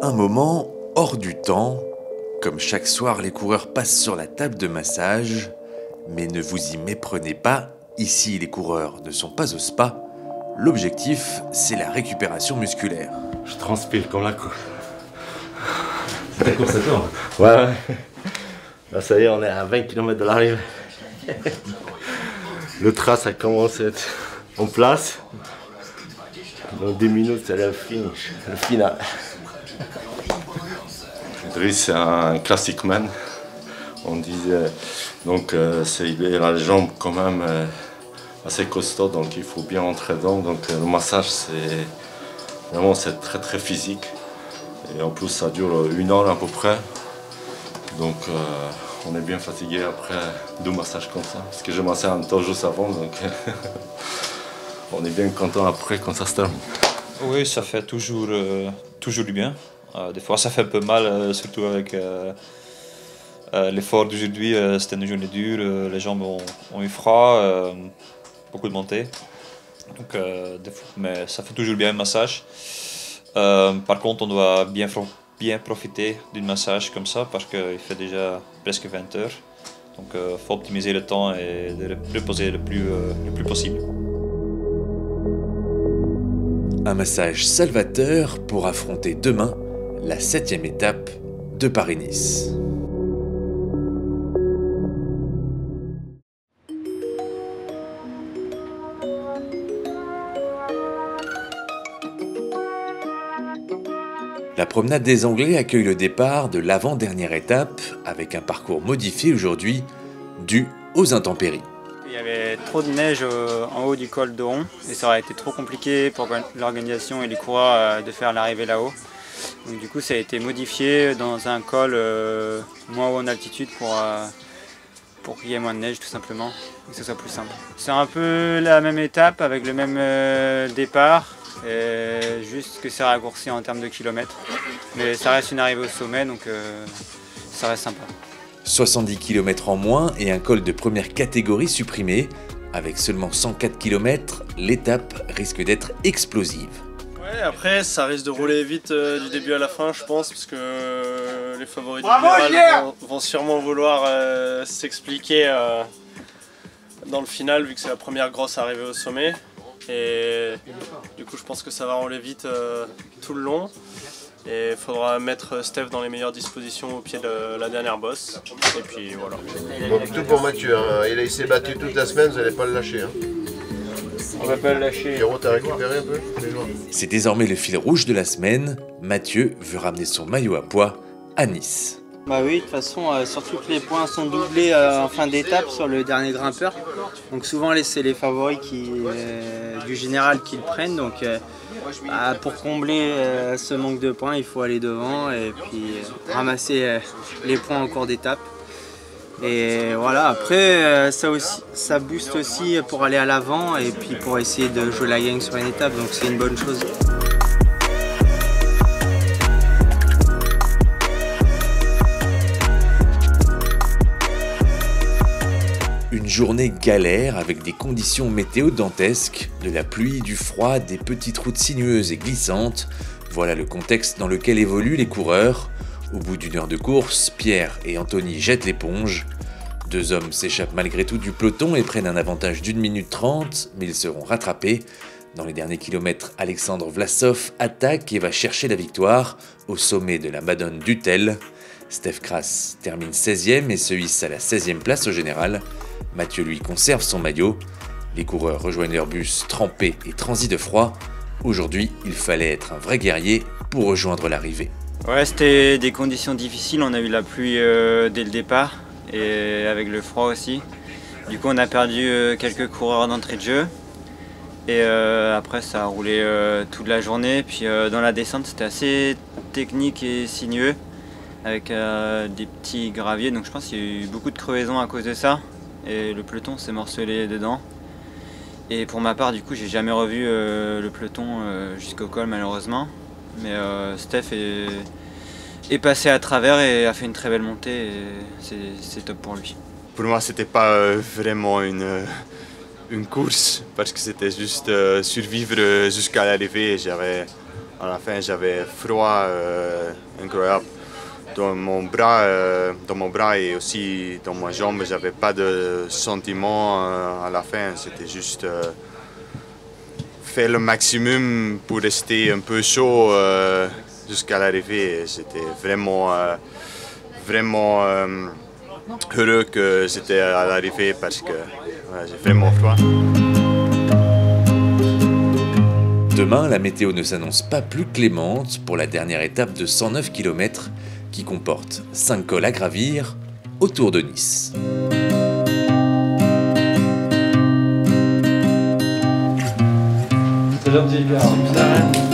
Un moment hors du temps. Comme chaque soir, les coureurs passent sur la table de massage. Mais ne vous y méprenez pas, ici les coureurs ne sont pas au spa. L'objectif, c'est la récupération musculaire. Je transpire comme la course. C'est la course à toi. Ouais. Là, ça y est, on est à 20 km de l'arrivée. Le trace, ça commence à être en place. Dans 10 minutes, c'est le finish, le final. Driss, c'est un classic man. On disait, donc il a les jambes quand même assez costauds, donc il faut bien entrer dedans. Donc le massage, c'est très très physique. Et en plus, ça dure 1 heure à peu près. Donc on est bien fatigué après 2 massages comme ça. Parce que je massais un temps juste avant, donc on est bien content après quand ça se termine. Oui, ça fait toujours du bien. Des fois, ça fait un peu mal, surtout avec l'effort d'aujourd'hui. C'était une journée dure, les jambes ont eu froid, beaucoup de montées. Donc, mais ça fait toujours bien un massage. Par contre, on doit bien profiter d'un massage comme ça parce qu'il fait déjà presque 20 heures. Donc, il faut optimiser le temps et de reposer le plus possible. Un massage salvateur pour affronter demain la 7e étape de Paris-Nice. La promenade des Anglais accueille le départ de l'avant-dernière étape avec un parcours modifié aujourd'hui dû aux intempéries. Il y avait trop de neige en haut du col d'Oron et ça aurait été trop compliqué pour l'organisation et les coureurs de faire l'arrivée là-haut. Donc du coup ça a été modifié dans un col moins haut en altitude pour qu'il y ait moins de neige tout simplement et que ce soit plus simple. C'est un peu la même étape avec le même départ, juste que c'est raccourci en termes de kilomètres. Mais ça reste une arrivée au sommet donc ça reste sympa. 70 km en moins et un col de première catégorie supprimé. Avec seulement 104 km, l'étape risque d'être explosive. Ouais, après ça risque de rouler vite du début à la fin je pense parce que les favoris du général vont sûrement vouloir s'expliquer dans le final vu que c'est la première grosse arrivée au sommet. Et du coup je pense que ça va rouler vite tout le long. Et il faudra mettre Steph dans les meilleures dispositions au pied de la dernière bosse. Et puis voilà. Donc tout pour Mathieu, hein. Il s'est battu toute la semaine, vous n'allez pas le lâcher. Hein. On va pas le lâcher. Pierrot, t'as récupéré un peu les jours. C'est désormais le fil rouge de la semaine. Mathieu veut ramener son maillot à poids à Nice. Bah oui, de toute façon, surtout que les points sont doublés en fin d'étape sur le dernier grimpeur. Donc souvent, c'est les favoris du général qui le prennent. Donc pour combler ce manque de points, il faut aller devant et puis ramasser les points en cours d'étape. Et voilà, après, ça booste aussi pour aller à l'avant et puis pour essayer de jouer la gagne sur une étape. Donc c'est une bonne chose. Une journée galère avec des conditions météo dantesques, de la pluie, du froid, des petites routes sinueuses et glissantes. Voilà le contexte dans lequel évoluent les coureurs. Au bout d'1 heure de course, Pierre et Anthony jettent l'éponge. 2 hommes s'échappent malgré tout du peloton et prennent un avantage d'1 minute 30, mais ils seront rattrapés. Dans les derniers kilomètres, Alexandre Vlasov attaque et va chercher la victoire au sommet de la Madone d'Utel. Steph Kras termine 16e et se hisse à la 16e place au général. Mathieu lui conserve son maillot. Les coureurs rejoignent leur bus trempés et transis de froid. Aujourd'hui, il fallait être un vrai guerrier pour rejoindre l'arrivée. Ouais, c'était des conditions difficiles, on a eu la pluie dès le départ et avec le froid aussi. Du coup on a perdu quelques coureurs d'entrée de jeu et après ça a roulé toute la journée. Puis dans la descente c'était assez technique et sinueux avec des petits graviers, donc je pense qu'il y a eu beaucoup de crevaisons à cause de ça et le peloton s'est morcelé dedans. Et pour ma part du coup j'ai jamais revu le peloton jusqu'au col malheureusement. Mais Steph est passé à travers et a fait une très belle montée et c'est top pour lui. Pour moi, c'était pas vraiment une course parce que c'était juste survivre jusqu'à l'arrivée. J'avais À la fin, j'avais froid incroyable. Dans mon bras et aussi dans ma jambe, j'avais pas de sentiment à la fin. C'était juste faire le maximum pour rester un peu chaud jusqu'à l'arrivée. C'était vraiment heureux que j'étais à l'arrivée parce que j'ai vraiment froid. Demain, la météo ne s'annonce pas plus clémente pour la dernière étape de 109 km qui comporte 5 cols à gravir autour de Nice. C'est gentil, gars.